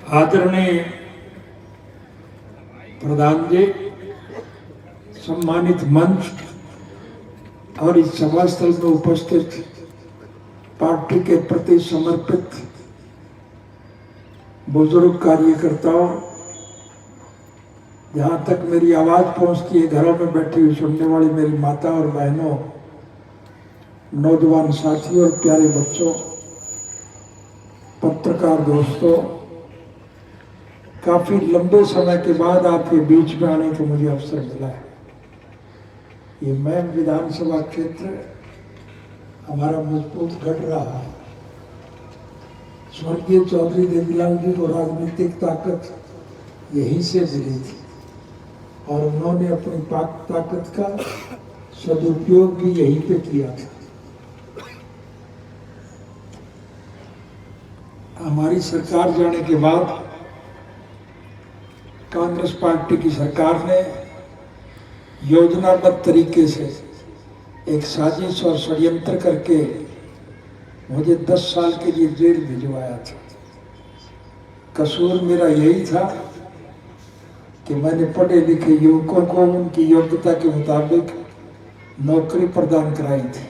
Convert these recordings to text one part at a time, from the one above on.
आदरणीय प्रधान जी, सम्मानित मंच और इस सभा स्थल में उपस्थित पार्टी के प्रति समर्पित बुजुर्ग कार्यकर्ताओं, जहाँ तक मेरी आवाज पहुंचती है, घरों में बैठी हुई सुनने वाली मेरी माता और बहनों, नौजवान साथियों और प्यारे बच्चों, पत्रकार दोस्तों, काफी लंबे समय के बाद आपके बीच में आने का मुझे अवसर मिला है। ये मैन विधानसभा क्षेत्र हमारा मजबूत गढ़ रहा है। स्वर्गीय चौधरी देवीलाल जी को राजनीतिक ताकत यहीं से मिली थी और उन्होंने अपनी ताकत का सदुपयोग भी यहीं पे किया था। हमारी सरकार जाने के बाद कांग्रेस पार्टी की सरकार ने योजनाबद्ध तरीके से एक साजिश और षड्यंत्र करके मुझे 10 साल के लिए जेल भिजवाया था। कसूर मेरा यही था कि मैंने पढ़े लिखे युवकों को उनकी योग्यता के मुताबिक नौकरी प्रदान कराई थी।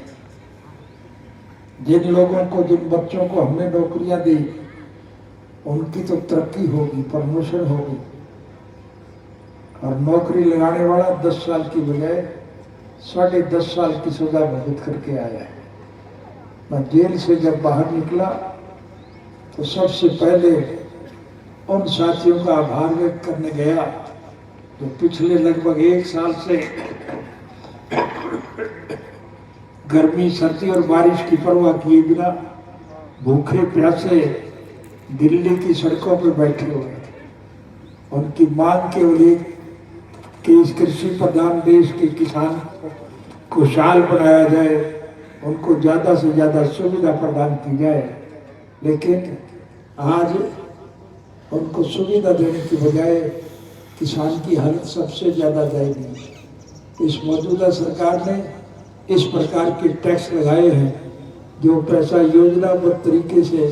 जिन लोगों को, जिन बच्चों को हमने नौकरियां दी, उनकी तो तरक्की होगी, प्रमोशन होगी, और नौकरी लगाने वाला 10 साल की बजाय 10.5 साल की सजा भुगत करके आया है। मैं जेल से जब बाहर निकला तो सबसे पहले उन साथियों का आभार व्यक्त करने गया जो पिछले लगभग 1 साल से गर्मी, सर्दी और बारिश की परवाह किए बिना भूखे प्यासे दिल्ली की सड़कों पर बैठे हुए थे। उनकी मांग केवल एक कि इस कृषि प्रधान देश के किसान को खुशहाल बनाया जाए, उनको ज़्यादा से ज़्यादा सुविधा प्रदान की जाए। लेकिन आज उनको सुविधा देने की बजाय किसान की हालत सबसे ज़्यादा जाएगी। इस मौजूदा सरकार ने इस प्रकार के टैक्स लगाए हैं जो पैसा योजनाबद्ध तरीके से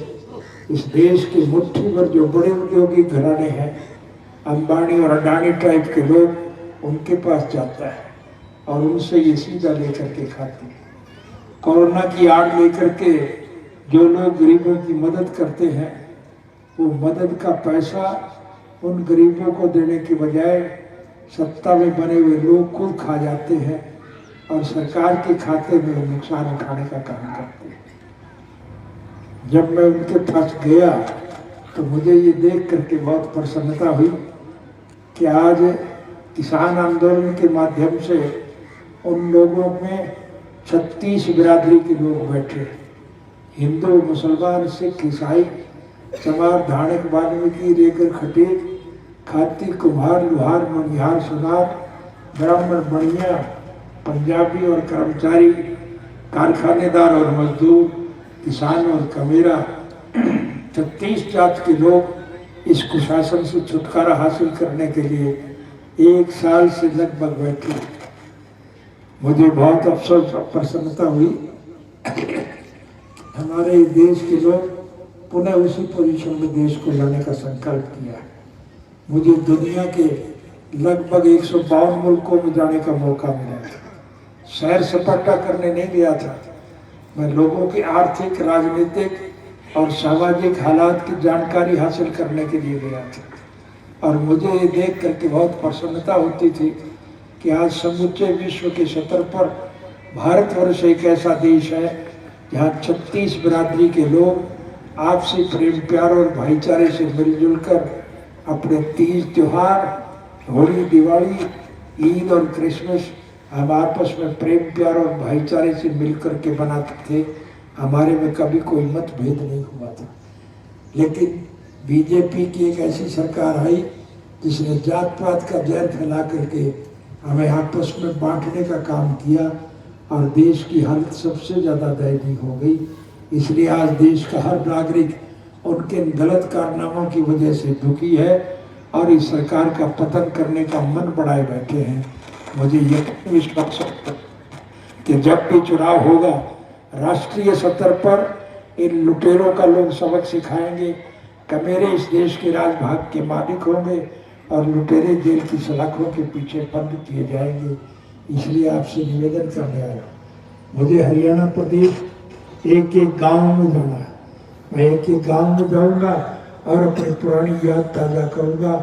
इस देश के मुट्ठी भर जो बड़े उद्योगी घराने हैं, अंबानी और अडानी टाइप के लोग, उनके पास जाता है और उनसे ये सीधा लेकर के खाते हैं। कोरोना की आड़ लेकर के जो लोग गरीबों की मदद करते हैं, वो मदद का पैसा उन गरीबों को देने की बजाय सत्ता में बने हुए लोग खुद खा जाते हैं और सरकार के खाते में नुकसान उठाने का काम करते हैं। जब मैं उनके पास गया तो मुझे ये देख करके बहुत प्रसन्नता हुई कि आज किसान आंदोलन के माध्यम से उन लोगों में 36 बिरादरी के लोग बैठे, हिंदू, मुसलमान, सिख, ईसाई, चमार, धाणक, वाल्मीकि, रेगर, खटीक, खाती, कुम्हार, लुहार, मनिहार, सुनार, ब्राह्मण, बनिया, पंजाबी और कर्मचारी, कारखानेदार और मजदूर, किसान और कमेरा, 36 जात के लोग इस कुशासन से छुटकारा हासिल करने के लिए 1 साल से लगभग बैठे। मुझे बहुत अफसोस और प्रसन्नता हुई हमारे देश के लोग पुनः उसी पोजीशन में देश को लाने का संकल्प किया। मुझे दुनिया के लगभग 152 मुल्कों में जाने का मौका मिला था। सैर सपाटा करने नहीं गया था, मैं लोगों की आर्थिक, राजनीतिक और सामाजिक हालात की जानकारी हासिल करने के लिए गया था। और मुझे ये देख करके बहुत प्रसन्नता होती थी कि आज समूचे विश्व के स्तर पर भारतवर्ष एक ऐसा देश है जहाँ 36 बिरादरी के लोग आपसी प्रेम, प्यार और भाईचारे से मिलजुल कर अपने तीज त्योहार, होली, दिवाली, ईद और क्रिसमस हम आपस में प्रेम, प्यार और भाईचारे से मिलकर के बनाते थे। हमारे में कभी कोई मतभेद नहीं हुआ था। लेकिन बीजेपी की एक ऐसी सरकार आई जिसने जात पात का जहर फैला करके हमें आपस में बांटने का काम किया और देश की हालत सबसे ज़्यादा दयनीय हो गई। इसलिए आज देश का हर नागरिक उनके गलत कारनामों की वजह से दुखी है और इस सरकार का पतन करने का मन बढ़ाए बैठे हैं। मुझे यकीन विश्वास है कि जब भी चुनाव होगा, राष्ट्रीय स्तर पर इन लुटेरों का लोग सबक सिखाएंगे कमेरे इस देश के राजभाग के मालिक होंगे और लुटेरे जेल की सलाखों के पीछे बंद किए जाएंगे। इसलिए आपसे निवेदन करने आया हूं। मुझे हरियाणा प्रदेश एक एक गांव में जाना है। मैं एक एक गांव में जाऊंगा और अपनी पुरानी याद ताज़ा करूंगा।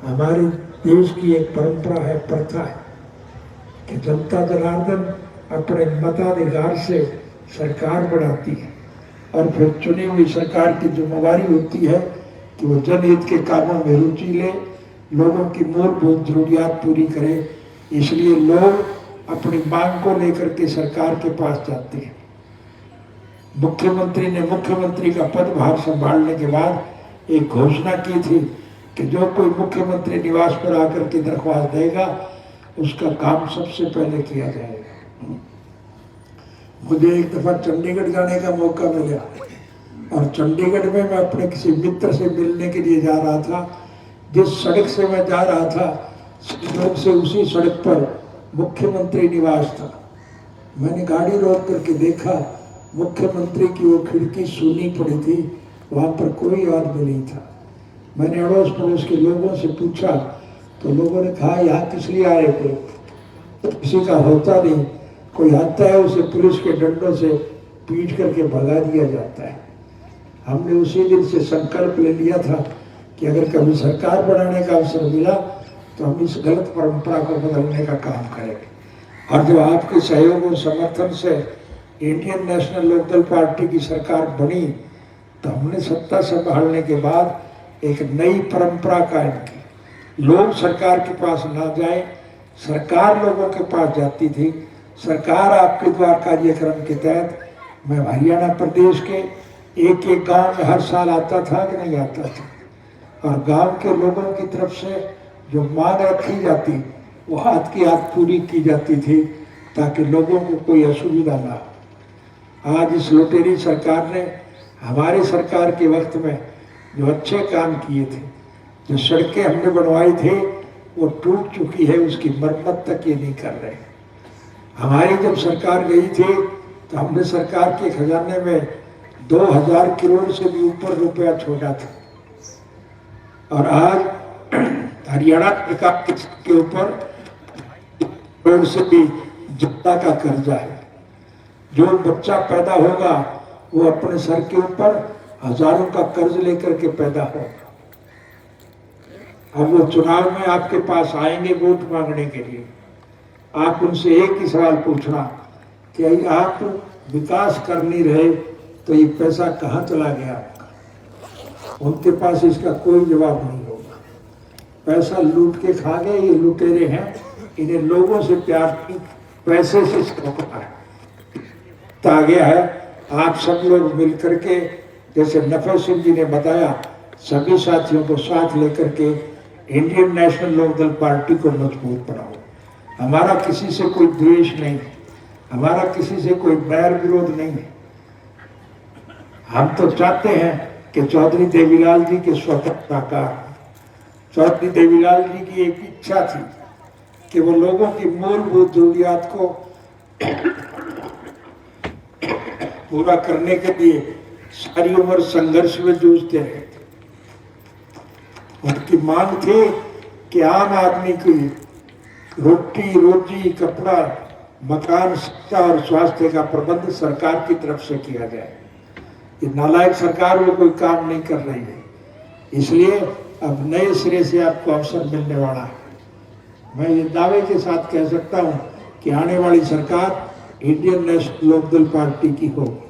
हमारे देश की एक परंपरा है, प्रथा है कि जनता जनार्दन अपने मताधिकार से सरकार बनाती है और फिर चुनी हुई सरकार की जिम्मेदारी होती है कि वो जनहित के कामों में रुचि ले, लोगों की मूलभूत जरूरियात पूरी करे। इसलिए लोग अपनी मांग को लेकर के सरकार के पास जाते हैं। मुख्यमंत्री ने मुख्यमंत्री का पदभार संभालने के बाद एक घोषणा की थी कि जो कोई मुख्यमंत्री निवास पर आकर के दरख्वास्त देगा उसका काम सबसे पहले किया जाएगा। मुझे एक दफा चंडीगढ़ जाने का मौका मिला और चंडीगढ़ में मैं अपने किसी मित्र से मिलने के लिए जा रहा था। जिस सड़क से मैं जा रहा था सड़क से उसी सड़क पर मुख्यमंत्री निवास था। मैंने गाड़ी रोक करके देखा, मुख्यमंत्री की वो खिड़की सूनी पड़ी थी, वहां पर कोई आदमी नहीं था। मैंने अड़ोस पड़ोस के लोगों से पूछा तो लोगों ने कहा यहाँ किस लिए आए थे? तो किसी का होता नहीं, कोई आता है उसे पुलिस के डंडों से पीट करके भगा दिया जाता है। हमने उसी दिन से संकल्प ले लिया था कि अगर कभी सरकार बनाने का अवसर मिला तो हम इस गलत परंपरा को बदलने का काम करेंगे। और जब आपके सहयोग और समर्थन से इंडियन नेशनल लोकदल पार्टी की सरकार बनी तो हमने सत्ता संभालने के बाद एक नई परंपरा कायम की। लोग सरकार के पास ना जाए, सरकार लोगों के पास जाती थी। सरकार आपके द्वार कार्यक्रम के तहत मैं हरियाणा प्रदेश के एक एक गांव में हर साल आता था कि नहीं आता था, और गांव के लोगों की तरफ से जो मांग रखी जाती वो हाथ की हाथ पूरी की जाती थी ताकि लोगों को कोई असुविधा ना हो। आज इस लुटेरी सरकार ने हमारी सरकार के वक्त में जो अच्छे काम किए थे, जो सड़कें हमने बनवाई थे वो टूट चुकी है, उसकी मरम्मत तक ये नहीं कर रहे। हमारी जब सरकार गई थी तो हमने सरकार के खजाने में 2000 करोड़ से भी ऊपर रुपया छोड़ा था, और आज हरियाणा सरकार के ऊपर करोड़ से भी ज्यादा का कर्जा है। जो बच्चा पैदा होगा वो अपने सर के ऊपर हजारों का कर्ज लेकर के पैदा होगा। अब वो चुनाव में आपके पास आएंगे वोट मांगने के लिए, आप उनसे एक ही सवाल पूछना कि आप विकास कर नहीं रहे तो ये पैसा कहाँ चला गया आपका? उनके पास इसका कोई जवाब नहीं होगा। पैसा लूट के खा गए, ये लुटेरे हैं, इन्हें लोगों से प्यार की पैसे से धोखा है। आ गया है, आप सब लोग मिलकर के, जैसे नफे सिंह जी ने बताया, सभी साथियों को साथ लेकर के इंडियन नेशनल लोकदल पार्टी को मजबूत बनाओ। हमारा किसी से कोई द्वेष नहीं है, हमारा किसी से कोई बैर विरोध नहीं है। हम तो चाहते हैं कि चौधरी देवीलाल जी के स्वतंत्र साकार। चौधरी देवीलाल जी की एक इच्छा थी कि वो लोगों की मूलभूत जरूरियात को पूरा करने के लिए सारी उम्र संघर्ष में जूझते रहे थे। उनकी मांग थी कि आम आदमी की रोटी रोजी, कपड़ा, मकान, शिक्षा और स्वास्थ्य का प्रबंध सरकार की तरफ से किया जाए। ये नालायक सरकार वो कोई काम नहीं कर रही है, इसलिए अब नए सिरे से आपको अवसर मिलने वाला है। मैं ये दावे के साथ कह सकता हूँ कि आने वाली सरकार इंडियन नेशनल लोकदल पार्टी की होगी,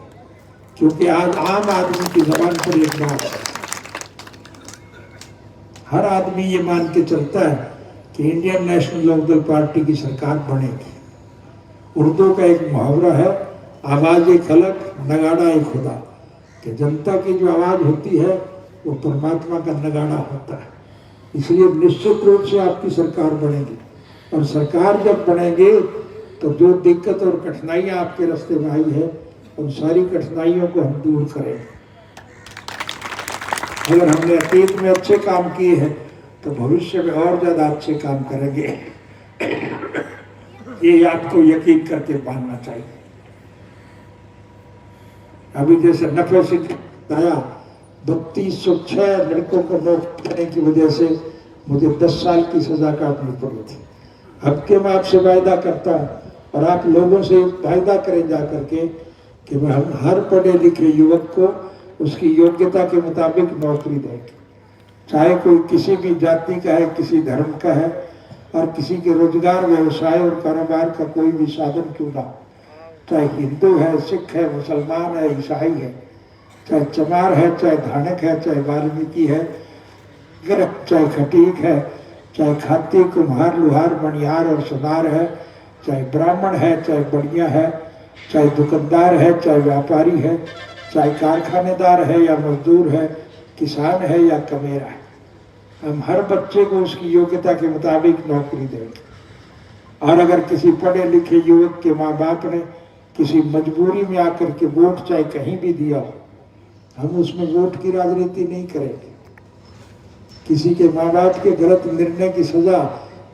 क्योंकि आज आम आदमी की जबान पर एक बात है, हर आदमी ये मान के चलता है कि इंडियन नेशनल लोकदल पार्टी की सरकार बनेगी। उर्दू का एक मुहावरा है, आवाज एक अलग नगाड़ा एक खुदा, कि जनता की जो आवाज होती है वो परमात्मा का नगाड़ा होता है। इसलिए निश्चित रूप से आपकी सरकार बनेगी, और सरकार जब बनेगी तो जो दिक्कत और कठिनाइयां आपके रास्ते में आई है उन सारी कठिनाइयों को हम दूर करेंगे। अगर हमने अतीत में अच्छे काम किए हैं तो भविष्य में और ज्यादा अच्छे काम करेंगे, ये आपको यकीन करके मानना चाहिए। अभी जैसे नफे से बताया 3206 लड़कों को नौकरी करने की वजह से मुझे 10 साल की सजा काटनी पड़ी थी। अब के मैं आपसे वायदा करता हूँ और आप लोगों से वायदा करें जा करके कि हम हर पढ़े लिखे युवक को उसकी योग्यता के मुताबिक नौकरी देंगे, चाहे कोई किसी भी जाति का है, किसी धर्म का है, और किसी के रोजगार, व्यवसाय और कारोबार का कोई भी साधन क्यों ना, चाहे हिंदू है, सिख है, मुसलमान है, ईसाई है, चाहे चमार है, चाहे धानक है, चाहे वाल्मीकि है, चाहे खटीक है, चाहे खाती, कुम्हार, लुहार, मणिहार और सुनार है, चाहे ब्राह्मण है, चाहे बढ़िया है, चाहे दुकानदार है, चाहे व्यापारी है, चाहे कारखानेदार है या मजदूर है, किसान है या कमेरा है, हम हर बच्चे को उसकी योग्यता के मुताबिक नौकरी देंगे। और अगर किसी पढ़े लिखे युवक के माँ बाप ने किसी मजबूरी में आकर के वोट चाहे कहीं भी दिया हो, हम उसमें वोट की राजनीति नहीं करेंगे। किसी के माँ बाप के गलत निर्णय की सजा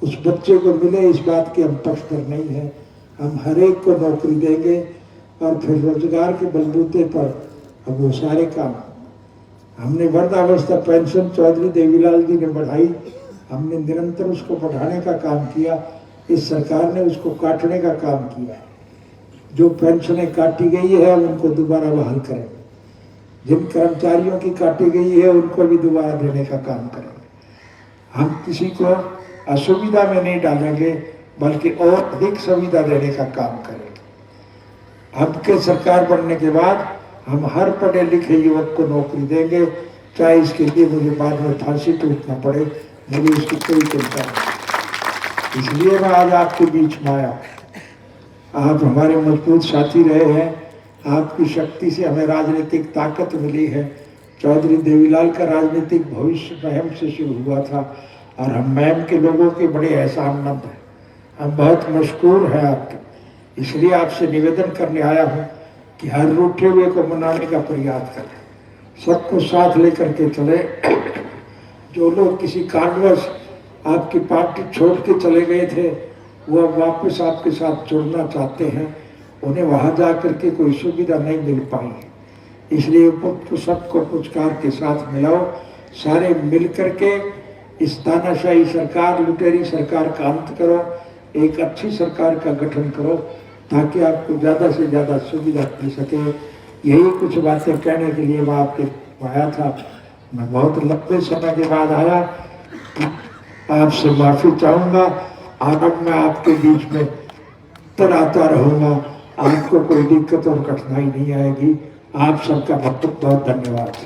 उस बच्चे को मिले, इस बात के हम पक्षधर नहीं है। हम हर एक को नौकरी देंगे और फिर रोजगार के बलबूते पर अब वो सारे काम हमने वृद्धावस्था पेंशन चौधरी देवीलाल जी ने बढ़ाई, हमने निरंतर उसको बढ़ाने का काम किया। इस सरकार ने उसको काटने का काम किया है। जो पेंशनें काटी गई है उनको दोबारा बहाल करेंगे, जिन कर्मचारियों की काटी गई है उनको भी दोबारा देने का काम करेंगे। हम किसी को असुविधा में नहीं डालेंगे, बल्कि और अधिक सुविधा देने का काम करेंगे। अब के सरकार बनने के बाद हम हर पढ़े लिखे युवक को नौकरी देंगे, चाहे इसके लिए मुझे बाद में फांसी टूटना पड़े, मुझे इसकी कोई चिंता नहीं। इसलिए मैं आज आपके बीच में आया। आप हमारे मजबूत साथी रहे हैं, आपकी शक्ति से हमें राजनीतिक ताकत मिली है। चौधरी देवीलाल का राजनीतिक भविष्य महम से शुरू हुआ था और हम महम के लोगों के बड़े एहसानमंद हैं। हम बहुत मशकूर हैं आपके। इसलिए आपसे निवेदन करने आया हूँ कि हर रूठे हुए को मनाने का प्रयास करें, सबको साथ लेकर के चले। जो लोग किसी कारणवश आपकी पार्टी छोड़ के चले गए थे, वो अब वापस आपके साथ जुड़ना चाहते हैं, उन्हें वहाँ जा कर के कोई सुविधा नहीं मिल पाई। इसलिए तो सबको पुचकार के साथ मिलाओ, सारे मिल कर के इस तानाशाही सरकार, लुटेरी सरकार का अंत करो, एक अच्छी सरकार का गठन करो, ताकि आपको ज़्यादा से ज़्यादा सुविधा मिल सके। यही कुछ बातें कहने के लिए मैं आपके आया था। मैं बहुत लंबे समय के बाद आया, आपसे माफ़ी चाहूँगा। और अब मैं आपके बीच में आता रहूँगा, आपको कोई दिक्कत और कठिनाई नहीं आएगी। आप सबका बहुत बहुत धन्यवाद।